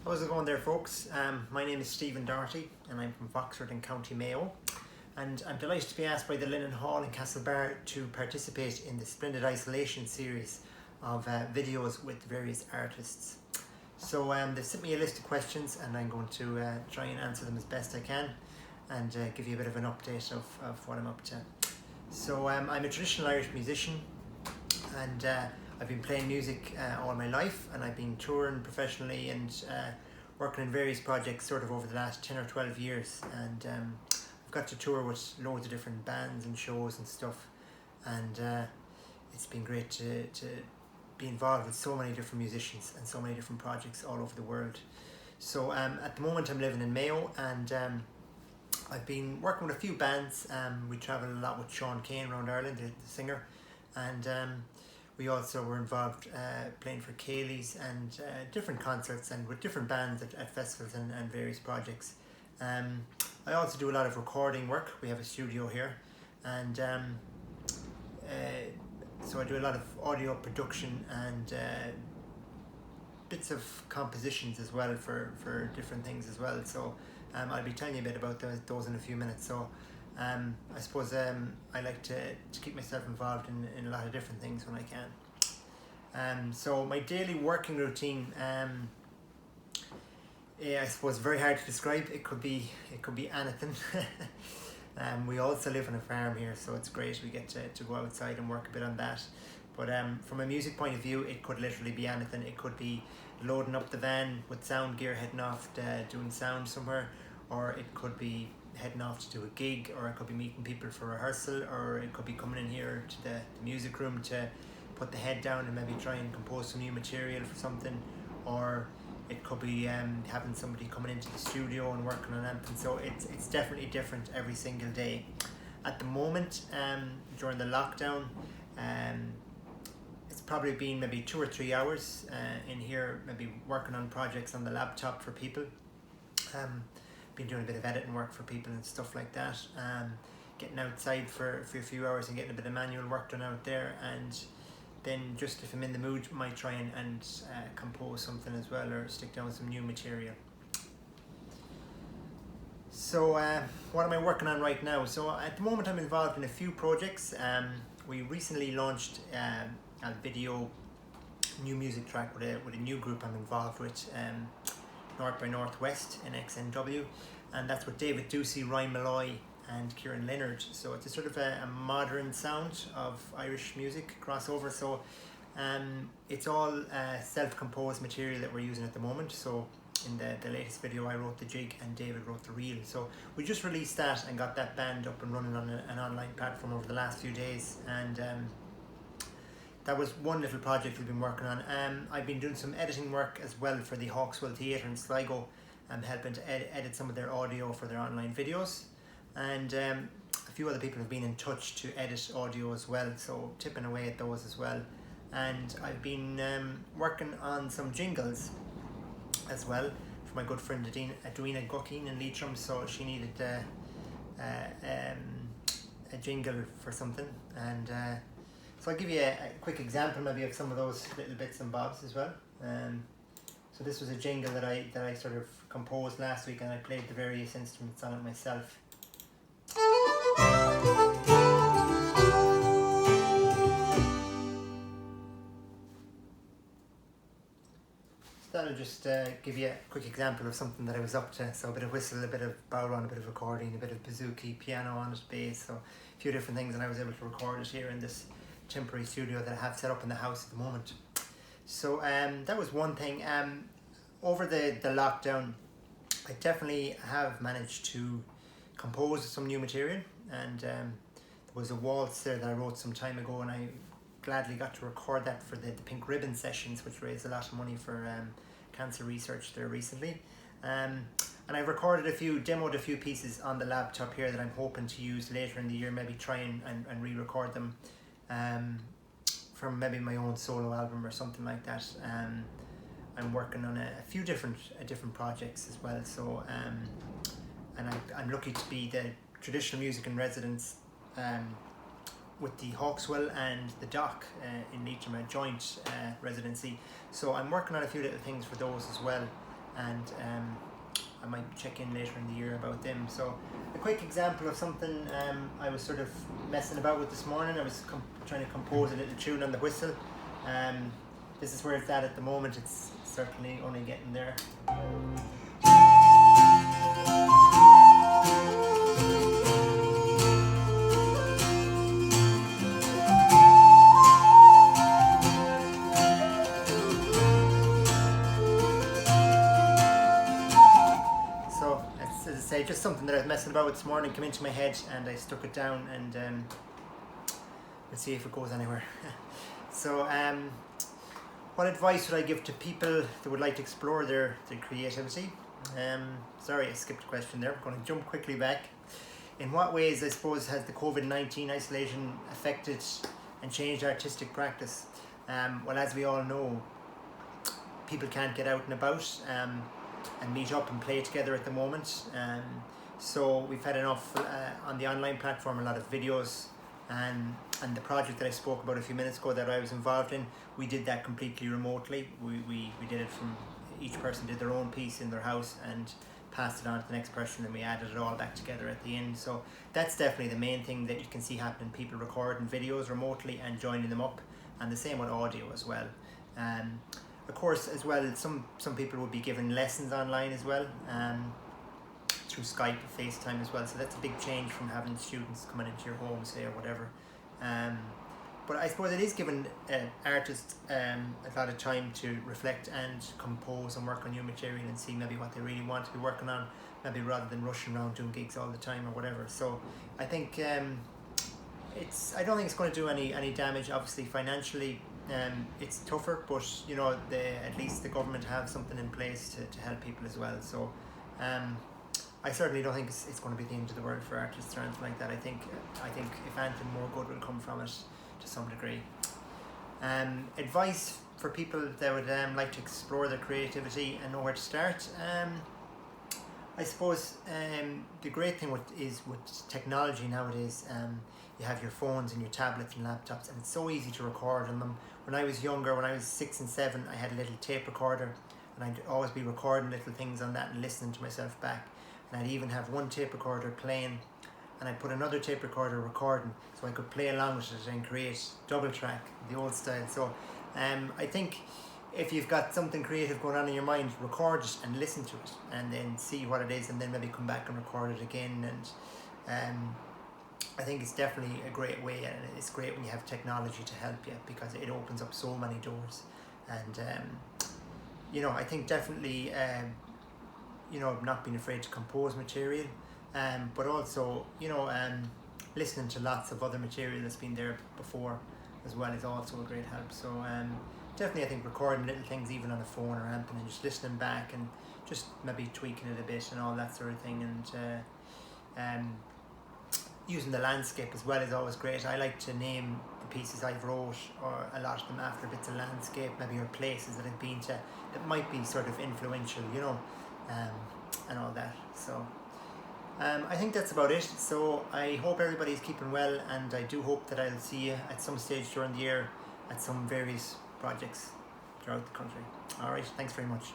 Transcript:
How's it going there, folks? My name is Stephen Doherty and I'm from Foxford in County Mayo, and I'm delighted to be asked by the Linen Hall in Castlebar to participate in the Splendid Isolation series of videos with various artists. So they've sent me a list of questions and I'm going to try and answer them as best I can and give you a bit of an update of what I'm up to. So I'm a traditional Irish musician, and I've been playing music all my life, and I've been touring professionally and working in various projects sort of over the last 10 or 12 years, and I've got to tour with loads of different bands and shows and stuff, and it's been great to be involved with so many different musicians and so many different projects all over the world. So at the moment I'm living in Mayo, and I've been working with a few bands. We travel a lot with Sean Kane around Ireland, the singer, and we also were involved playing for Cayley's and different concerts and with different bands at festivals and various projects. I also do a lot of recording work. We have a studio here, and so I do a lot of audio production and bits of compositions as well for different things as well. So I'll be telling you a bit about those in a few minutes. So I suppose I like to keep myself involved in a lot of different things when I can. So my daily working routine, I suppose very hard to describe. It could be anything. We also live on a farm here, so it's great. We get to go outside and work a bit on that. But from a music point of view, it could literally be anything. It could be loading up the van with sound gear, heading off doing sound somewhere, or it could be heading off to do a gig, or it could be meeting people for rehearsal, or it could be coming in here to the music room to put the head down and maybe try and compose some new material for something, or it could be having somebody coming into the studio and working on anything. So it's definitely different every single day. At the moment, during the lockdown, it's probably been maybe 2 or 3 hours in here, maybe working on projects on the laptop for people. Been doing a bit of editing work for people and stuff like that. Getting outside for a few hours and getting a bit of manual work done out there, and then just if I'm in the mood, might try and compose something as well, or stick down some new material. So what am I working on right now? So at the moment I'm involved in a few projects. We recently launched a video new music track with a new group I'm involved with, North by Northwest in XNW, and that's with David Ducey, Ryan Malloy and Kieran Leonard. So it's a sort of a modern sound of Irish music crossover. So it's all self-composed material that we're using at the moment. So in the latest video I wrote the jig and David wrote the reel. So we just released that and got that band up and running on an online platform over the last few days, and that was one little project we've been working on. I've been doing some editing work as well for the Hawkswell Theatre in Sligo, helping to edit some of their audio for their online videos. And a few other people have been in touch to edit audio as well, so tipping away at those as well. And I've been working on some jingles as well for my good friend Edwina Guckeen in Leitrim. So she needed a jingle for something, and so I'll give you a quick example maybe of some of those little bits and bobs as well. So this was a jingle that I sort of composed last week, and I played the various instruments on it myself. So that'll just give you a quick example of something that I was up to. So a bit of whistle, a bit of bodhrán, a bit of accordion, a bit of bouzouki, piano on it, bass, so a few different things, and I was able to record it here in this temporary studio that I have set up in the house at the moment. So that was one thing. Over the lockdown, I definitely have managed to compose some new material, and there was a waltz there that I wrote some time ago, and I gladly got to record that for the Pink Ribbon sessions, which raised a lot of money for cancer research there recently. And I demoed a few pieces on the laptop here that I'm hoping to use later in the year, maybe try and re-record them from maybe my own solo album or something like that. I'm working on a few different projects as well. So and I'm lucky to be the traditional music in residence with the Hawkswell and the Dock in Leitrim, a joint residency. So I'm working on a few little things for those as well. and I might check in later in the year about them. So a quick example of something I was sort of messing about with this morning. I was trying to compose a little tune on the whistle. This is where it's at the moment. It's certainly only getting there. So as I say, just something that I was messing about with this morning came into my head, and I stuck it down, and let's see if it goes anywhere. So what advice would I give to people that would like to explore their creativity? Sorry, I skipped a question there. I'm going to jump quickly back. In what ways, I suppose, has the COVID-19 isolation affected and changed artistic practice? Well, as we all know, people can't get out and about and meet up and play together at the moment. So we've had enough on the online platform, a lot of videos, and the project that I spoke about a few minutes ago that I was involved in, we did that completely remotely. We did it from, each person did their own piece in their house and passed it on to the next person, and we added it all back together at the end. So that's definitely the main thing that you can see happening, people recording videos remotely and joining them up, and the same with audio as well. Of course, as well, some people will be given lessons online as well, through Skype or FaceTime as well. So that's a big change from having students coming into your home, say, or whatever. But I suppose it is giving artists a lot of time to reflect and compose and work on new material and see maybe what they really want to be working on, maybe rather than rushing around doing gigs all the time or whatever. So I think I don't think it's going to do any damage. Obviously, financially, it's tougher, but you know, at least the government have something in place to help people as well. So I certainly don't think it's going to be the end of the world for artists or anything like that. I think if anything, more good will come from it to some degree. Advice for people that would like to explore their creativity and know where to start. I suppose the great thing with technology nowadays, you have your phones and your tablets and laptops, and it's so easy to record on them. When I was younger, when I was 6 and 7, I had a little tape recorder, and I'd always be recording little things on that and listening to myself back. And I'd even have one tape recorder playing, and I'd put another tape recorder recording, so I could play along with it and create double track, the old style. So I think if you've got something creative going on in your mind, record it and listen to it, and then see what it is, and then maybe come back and record it again. And I think it's definitely a great way, and it's great when you have technology to help you, because it opens up so many doors. And you know, I think definitely you know, not being afraid to compose material, but also, you know, listening to lots of other material that's been there before as well is also a great help. So definitely, I think recording little things even on a phone or anything, and just listening back and just maybe tweaking it a bit and all that sort of thing, and using the landscape as well is always great. I like to name the pieces I've wrote, or a lot of them, after bits of landscape, maybe, or places that I've been to that might be sort of influential, you know, and all that. So I think that's about it. So I hope everybody's keeping well, and I do hope that I'll see you at some stage during the year at some various projects throughout the country. Alright, thanks very much.